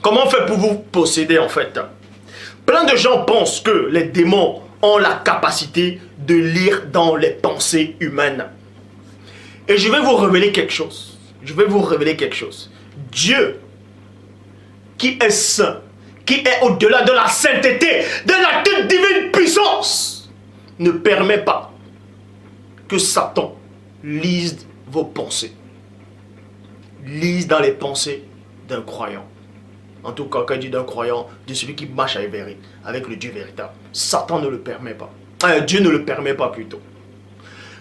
Comment on fait pour vous posséder en fait? Plein de gens pensent que les démons ont la capacité de lire dans les pensées humaines. Et je vais vous révéler quelque chose. Je vais vous révéler quelque chose. Dieu, qui est saint, qui est au-delà de la sainteté, de la toute divine puissance, ne permet pas que Satan lise vos pensées. Lise dans les pensées d'un croyant. En tout cas, quand il dit d'un croyant, de celui qui marche avec le Dieu véritable. Satan ne le permet pas. Dieu ne le permet pas plutôt.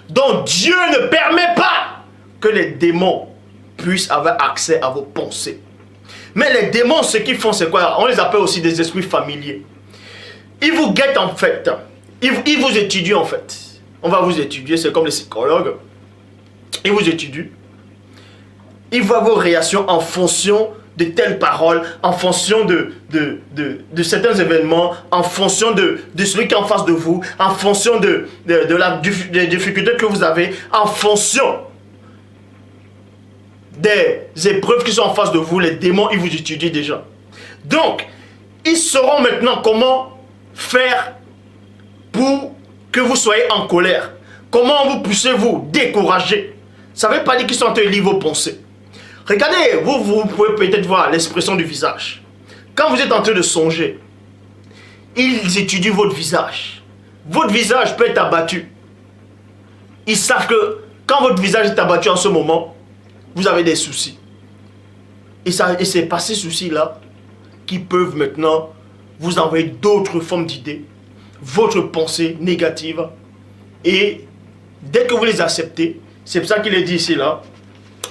Donc Dieu ne permet pas que les démons puissent avoir accès à vos pensées. Mais les démons, ce qu'ils font, c'est quoi? On les appelle aussi des esprits familiers. Ils vous guettent en fait. Ils vous étudient en fait. On va vous étudier, c'est comme les psychologues. Ils vous étudient. Ils voient vos réactions en fonction de telles paroles, en fonction de certains événements, en fonction de celui qui est en face de vous, en fonction des difficultés que vous avez, en fonction des épreuves qui sont en face de vous. Les démons, ils vous étudient déjà. Donc, ils sauront maintenant comment faire pour que vous soyez en colère. Comment vous poussez vous décourager. Ça ne veut pas dire qu'ils sont en train de lire vos pensées. Regardez, vous pouvez peut-être voir l'expression du visage. Quand vous êtes en train de songer, ils étudient votre visage. Votre visage peut être abattu. Ils savent que quand votre visage est abattu en ce moment, vous avez des soucis. Et c'est par ces soucis-là qui peuvent maintenant vous envoyer d'autres formes d'idées, votre pensée négative. Et dès que vous les acceptez, c'est pour ça qu'il est dit ici là,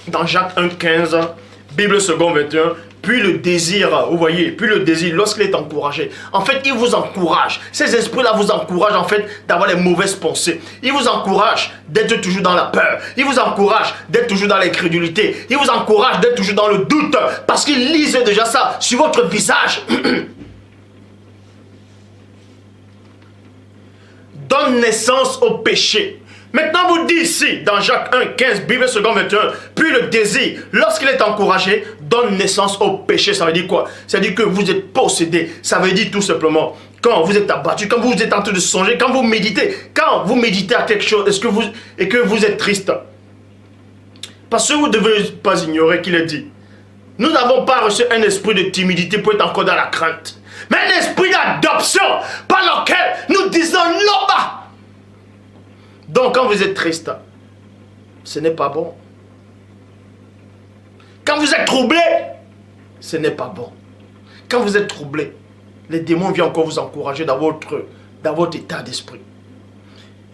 dans Jacques 1,15, Bible seconde 21, puis le désir, vous voyez, puis le désir, lorsqu'il est encouragé, en fait, il vous encourage. Ces esprits-là vous encouragent, en fait, d'avoir les mauvaises pensées. Il vous encourage d'être toujours dans la peur. Il vous encourage d'être toujours dans l'incrédulité. Il vous encourage d'être toujours dans le doute, parce qu'il lise déjà ça sur votre visage. Donne naissance au péché. Maintenant, vous dit ici, dans Jacques 1, 15, Bible seconde 21, puis le désir, lorsqu'il est encouragé, donne naissance au péché. Ça veut dire quoi? Ça veut dire que vous êtes possédé. Ça veut dire tout simplement, quand vous êtes abattu, quand vous êtes en train de songer, quand vous méditez à quelque chose, et que vous êtes triste. Parce que vous ne devez pas ignorer qu'il est dit, nous n'avons pas reçu un esprit de timidité pour être encore dans la crainte, mais un esprit d'adoption par lequel nous disons non pas. Donc, quand vous êtes triste, ce n'est pas bon. Quand vous êtes troublé, ce n'est pas bon. Quand vous êtes troublé, les démons viennent encore vous encourager dans votre état d'esprit.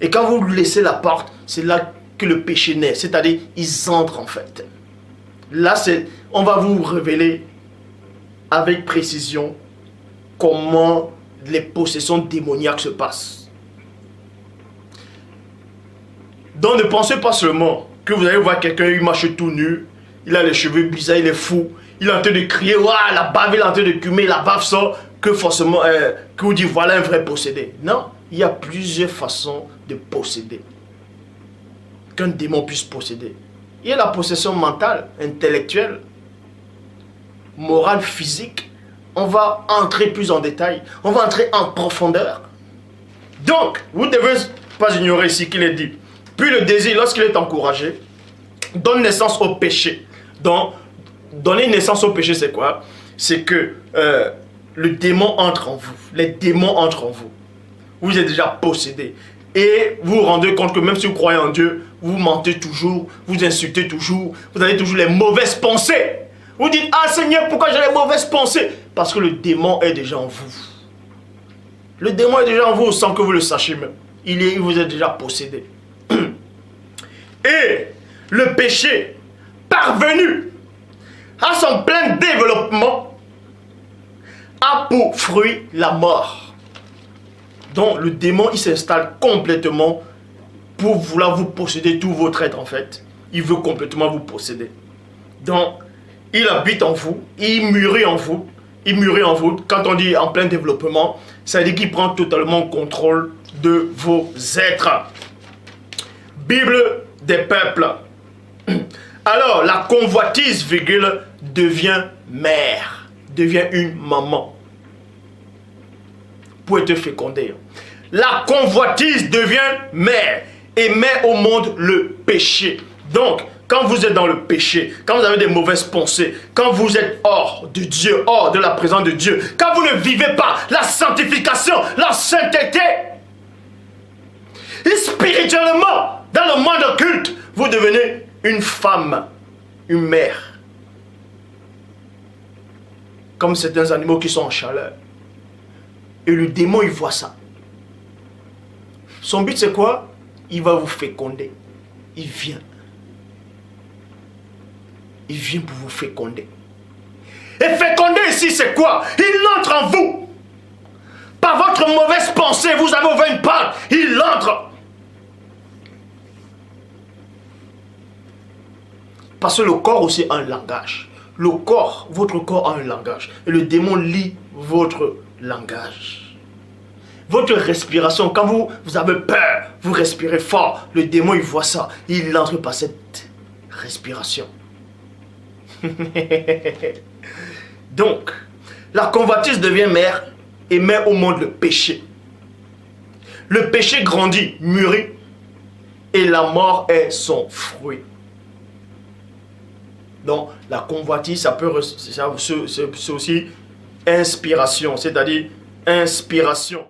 Et quand vous laissez la porte, c'est là que le péché naît. C'est-à-dire, ils entrent en fait. Là, on va vous révéler avec précision comment les possessions démoniaques se passent. Donc ne pensez pas seulement que vous allez voir quelqu'un, il marche tout nu, il a les cheveux bizarres, il est fou, il est en train de crier, waouh, la bave, il est en train de fumer, la bave sort, que forcément, que vous dites, voilà un vrai possédé. Non, il y a plusieurs façons de posséder. Qu'un démon puisse posséder. Il y a la possession mentale, intellectuelle, morale, physique. On va entrer plus en détail, on va entrer en profondeur. Donc, vous ne devez pas ignorer ici qu'il est dit. Puis le désir, lorsqu'il est encouragé, donne naissance au péché. Donc, donner naissance au péché, c'est quoi? C'est que le démon entre en vous. Les démons entrent en vous. Vous êtes déjà possédé. Et vous vous rendez compte que même si vous croyez en Dieu, vous mentez toujours, vous insultez toujours, vous avez toujours les mauvaises pensées. Vous dites, ah Seigneur, pourquoi j'ai les mauvaises pensées? Parce que le démon est déjà en vous. Le démon est déjà en vous sans que vous le sachiez même. Il vous est déjà possédé. Et le péché, parvenu à son plein développement, a pour fruit la mort. Donc le démon, il s'installe complètement pour vouloir vous posséder tout votre être en fait. Il veut complètement vous posséder. Donc, il habite en vous, il mûrit en vous. Il mûrit en vous. Quand on dit en plein développement, ça veut dire qu'il prend totalement contrôle de vos êtres. Bible des peuples. Alors, la convoitise, devient mère. devient une maman pour être fécondée. La convoitise devient mère et met au monde le péché. Donc, quand vous êtes dans le péché, quand vous avez des mauvaises pensées, quand vous êtes hors de Dieu, hors de la présence de Dieu, quand vous ne vivez pas la sanctification, la sainteté, et spirituellement, dans le monde occulte, vous devenez une femme, une mère. Comme certains animaux qui sont en chaleur. Et le démon, il voit ça. Son but, c'est quoi? Il va vous féconder. Il vient. Il vient pour vous féconder. Et féconder ici, c'est quoi? Il entre en vous. Par votre mauvaise pensée, vous avez ouvert une porte. Il entre. Parce que le corps aussi a un langage. Le corps, votre corps a un langage. Et le démon lit votre langage. Votre respiration, quand vous avez peur, vous respirez fort. Le démon, il voit ça. Il entre par cette respiration. Donc, la convoitise devient mère et met au monde le péché. Le péché grandit, mûrit, et la mort est son fruit. Donc, la convoitise, c'est aussi inspiration, c'est-à-dire inspiration.